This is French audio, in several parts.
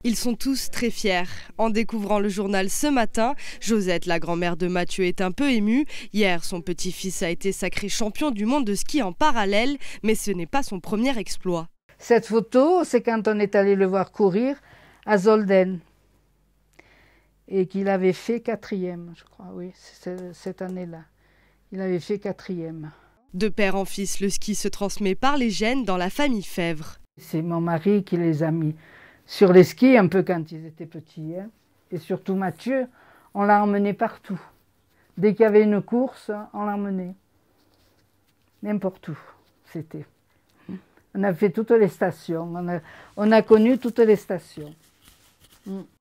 Ils sont tous très fiers. En découvrant le journal ce matin, Josette, la grand-mère de Mathieu, est un peu émue. Hier, son petit-fils a été sacré champion du monde de ski en parallèle, mais ce n'est pas son premier exploit. Cette photo, c'est quand on est allé le voir courir à Zolden. Et qu'il avait fait 4e, je crois, oui, cette année-là. Il avait fait 4e. De père en fils, le ski se transmet par les gènes dans la famille Fèvre. C'est mon mari qui les a mis sur les skis un peu quand ils étaient petits. Hein. Et surtout Mathieu, on l'a emmené partout. Dès qu'il y avait une course, on l'emmenait. N'importe où, c'était. On a fait toutes les stations, on a connu toutes les stations.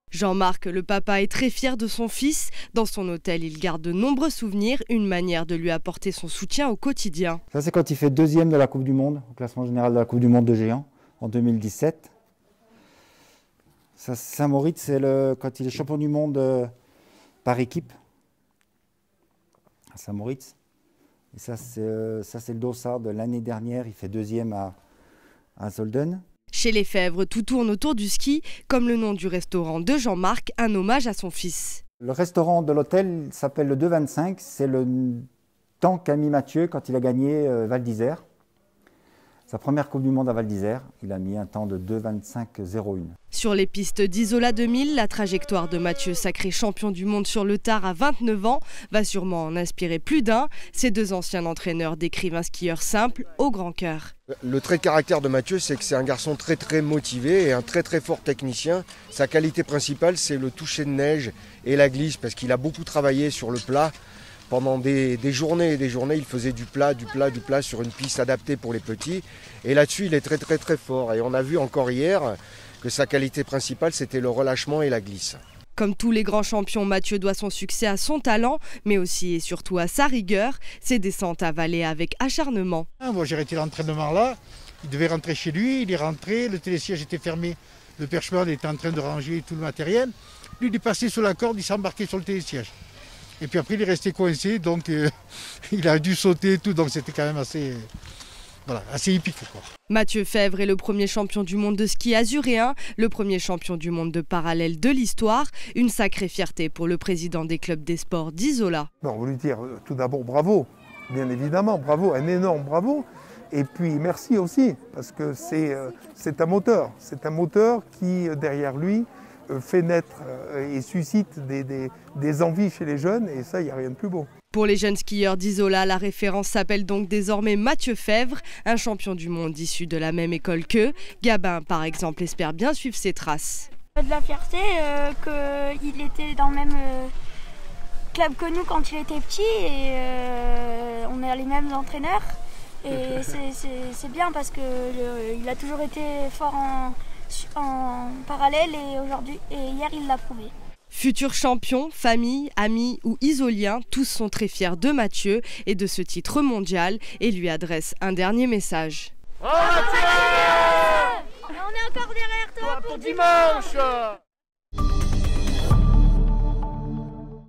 Jean-Marc, le papa, est très fier de son fils. Dans son hôtel, il garde de nombreux souvenirs, une manière de lui apporter son soutien au quotidien. Ça, c'est quand il fait 2e de la Coupe du Monde, au classement général de la Coupe du Monde de géants, en 2017. Ça, Saint-Moritz, c'est quand il est champion du monde par équipe, à Saint-Moritz. Et ça, c'est le dossard de l'année dernière, il fait 2e à Zolden. Chez les Fèvre, tout tourne autour du ski, comme le nom du restaurant de Jean-Marc, un hommage à son fils. Le restaurant de l'hôtel s'appelle le 2,25, c'est le temps qu'a mis Mathieu quand il a gagné Val d'Isère. Sa première Coupe du Monde à Val d'Isère, il a mis un temps de 2,25,01. Sur les pistes d'Isola 2000, la trajectoire de Mathieu, sacré champion du monde sur le tard à 29 ans, va sûrement en inspirer plus d'un. Ces deux anciens entraîneurs décrivent un skieur simple, au grand cœur. Le trait de caractère de Mathieu, c'est que c'est un garçon très motivé et un très fort technicien. Sa qualité principale, c'est le toucher de neige et la glisse, parce qu'il a beaucoup travaillé sur le plat. Pendant des journées et des journées, il faisait du plat sur une piste adaptée pour les petits. Et là-dessus, il est très fort. Et on a vu encore hier que sa qualité principale, c'était le relâchement et la glisse. Comme tous les grands champions, Mathieu doit son succès à son talent, mais aussi et surtout à sa rigueur, ses descentes avalées avec acharnement. Moi, j'ai arrêté l'entraînement là. Il devait rentrer chez lui, il est rentré, le télésiège était fermé, le perchman était en train de ranger tout le matériel. Lui, il est passé sur la corde, il s'est embarqué sur le télésiège. Et puis après, il est resté coincé, donc il a dû sauter et tout, donc c'était quand même assez épique, quoi. Mathieu Fèvre est le premier champion du monde de ski azuréen, le premier champion du monde de parallèle de l'histoire. Une sacrée fierté pour le président des clubs des sports d'Isola. On veut lui dire tout d'abord bravo, bien évidemment, bravo, un énorme bravo. Et puis merci aussi, parce que c'est un moteur qui, derrière lui, fait naître et suscite des envies chez les jeunes, et ça, il n'y a rien de plus beau. Pour les jeunes skieurs d'Isola, la référence s'appelle donc désormais Mathieu Fèvre, un champion du monde issu de la même école qu'eux. Gabin, par exemple, espère bien suivre ses traces. De la fierté qu'il était dans le même club que nous quand il était petit, et on a les mêmes entraîneurs. Et c'est bien parce qu'il a toujours été fort en parallèle, et hier il l'a prouvé. Futurs champions, famille, amis ou isoliens, tous sont très fiers de Mathieu et de ce titre mondial et lui adressent un dernier message. Oh Mathieu, on est encore derrière toi pour dimanche.